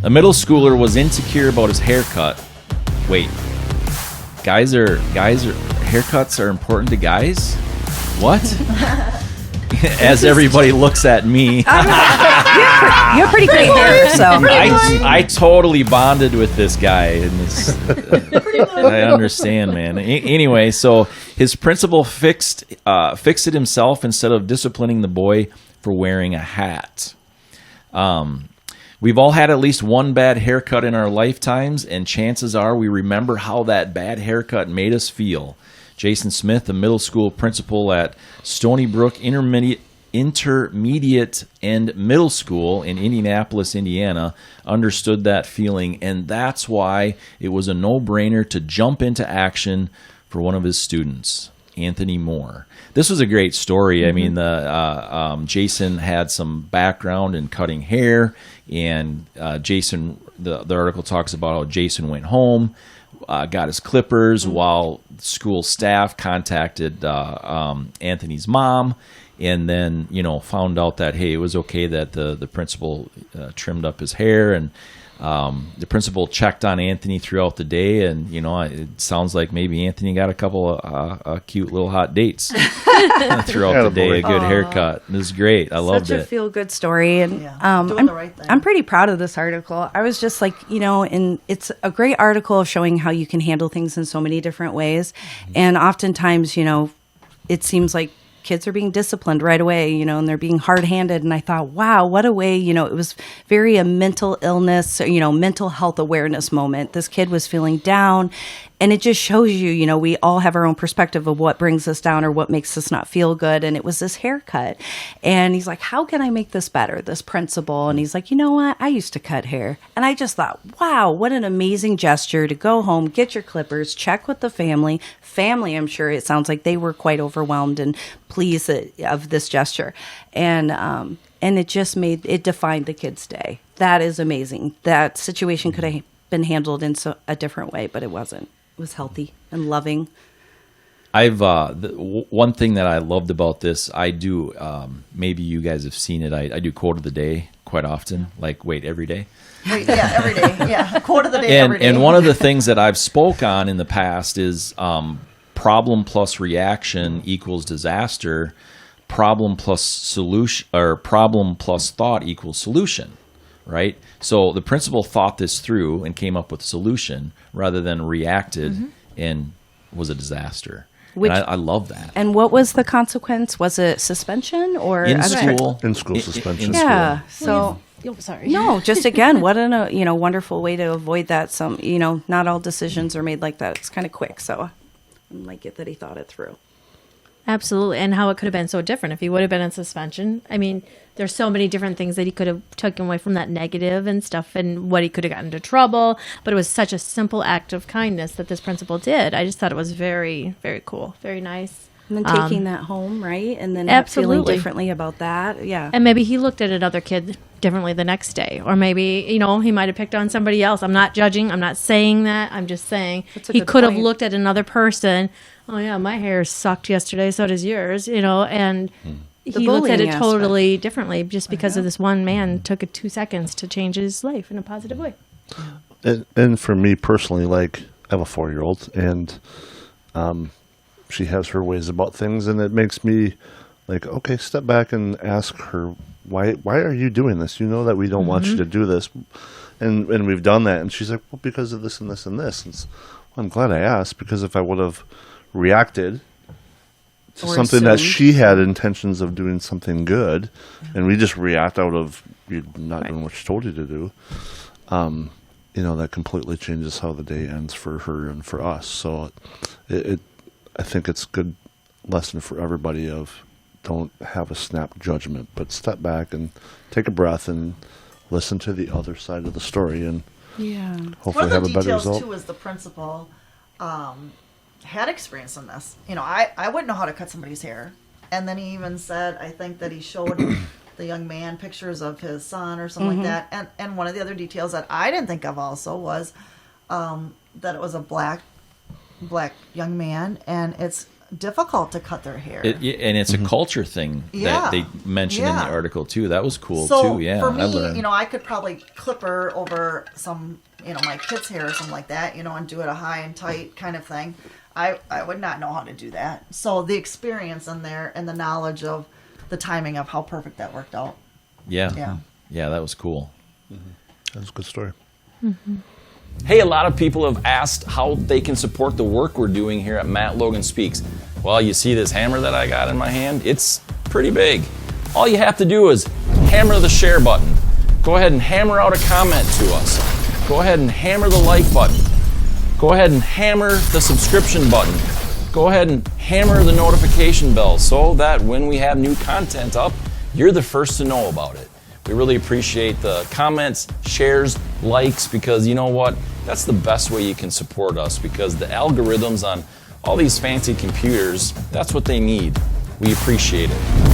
A middle schooler was insecure about his haircut. Wait, haircuts are important to guys? What? As everybody looks at me. You have pretty great hair, so. I totally bonded with this guy. And I understand, man. Anyway, so his principal fixed it himself instead of disciplining the boy for wearing a hat. We've all had at least one bad haircut in our lifetimes, and chances are we remember how that bad haircut made us feel. Jason Smith, a middle school principal at Stony Brook Intermediate and Middle School in Indianapolis, Indiana, understood that feeling, and that's why it was a no-brainer to jump into action for one of his students, Anthony Moore. This was a great story. I mean, Jason had some background in cutting hair, and Jason, the article talks about how Jason went home, got his clippers while school staff contacted Anthony's mom, and then, found out that, hey, it was okay that the principal trimmed up his hair, and the principal checked on Anthony throughout the day, and, it sounds like maybe Anthony got a couple of cute little hot dates throughout the day, a good haircut. It was great. I loved it. Such a feel-good story, and doing the right thing. I'm pretty proud of this article. I was just like, and it's a great article showing how you can handle things in so many different ways, and oftentimes, it seems like kids are being disciplined right away, and they're being hard-handed. And I thought, wow, what a way, it was very a mental illness, mental health awareness moment. This kid was feeling down, and it just shows you, we all have our own perspective of what brings us down or what makes us not feel good. And it was this haircut. And he's like, how can I make this better, this principal? And he's like, you know what? I used to cut hair. And I just thought, wow, what an amazing gesture to go home, get your clippers, check with the family. Family, I'm sure it sounds like they were quite overwhelmed and pleased of this gesture. And it just it defined the kid's day. That is amazing. That situation could have been handled in a different way, but it wasn't. It was healthy and loving. One thing that I loved about this, I do, maybe you guys have seen it, I do quote of the day quite often, every day. Yeah, every day. Yeah, quote of the day every day. And one of the things that I've spoke on in the past is problem plus reaction equals disaster. Problem plus solution, or problem plus thought equals solution, right? So the principal thought this through and came up with a solution rather than reacted and was a disaster. And I love that. And what was the consequence? Was it suspension or in school? In school suspension. Yeah. So. Sorry. No, just again, what a wonderful way to avoid that. Not all decisions are made like that. It's kind of quick, so I like it that he thought it through. Absolutely, and how it could have been so different if he would have been in suspension. I mean, there's so many different things that he could have taken away from that negative and stuff, and what he could have gotten into trouble. But it was such a simple act of kindness that this principal did. I just thought it was very, very cool, very nice. And then taking that home, right? And then feeling differently about that. Yeah. And maybe he looked at another kid differently the next day. Or maybe, he might have picked on somebody else. I'm not judging. I'm not saying that. I'm just saying he could have looked at another person. Oh, yeah, my hair sucked yesterday. So does yours, and he looked at it totally differently just because of this one man took it 2 seconds to change his life in a positive way. And for me personally, I have a 4-year-old, and she has her ways about things, and it makes me okay, step back and ask her, why are you doing this? You know that we don't want you to do this. And we've done that. And she's like, well, because of this and this and this. And I'm glad I asked, because if I would have reacted to something that she had intentions of doing something good, and we just react out of you not doing what she told you to do, that completely changes how the day ends for her and for us. So I think it's a good lesson for everybody of don't have a snap judgment, but step back and take a breath and listen to the other side of the story, and hopefully have a better result. One of the details, too, is the principal had experience in this. I wouldn't know how to cut somebody's hair. And then he even said, I think that he showed the young man pictures of his son or something like that. And one of the other details that I didn't think of also was that it was a black young man, and it's difficult to cut their hair. And it's a culture thing Yeah. that they mentioned in the Yeah. article too. That was cool So too. Yeah, for I me, learned. I could probably clip her over some, my kid's hair or something like that, and do it a high and tight kind of thing. I would not know how to do that. So the experience in there and the knowledge of the timing of how perfect that worked out. Yeah, that was cool. That's a good story. Hey, a lot of people have asked how they can support the work we're doing here at Matt Logan Speaks. Well, you see this hammer that I got in my hand? It's pretty big. All you have to do is hammer the share button. Go ahead and hammer out a comment to us. Go ahead and hammer the like button. Go ahead and hammer the subscription button. Go ahead and hammer the notification bell so that when we have new content up, you're the first to know about it. We really appreciate the comments, shares, likes, because you know what? That's the best way you can support us, because the algorithms on all these fancy computers, that's what they need. We appreciate it.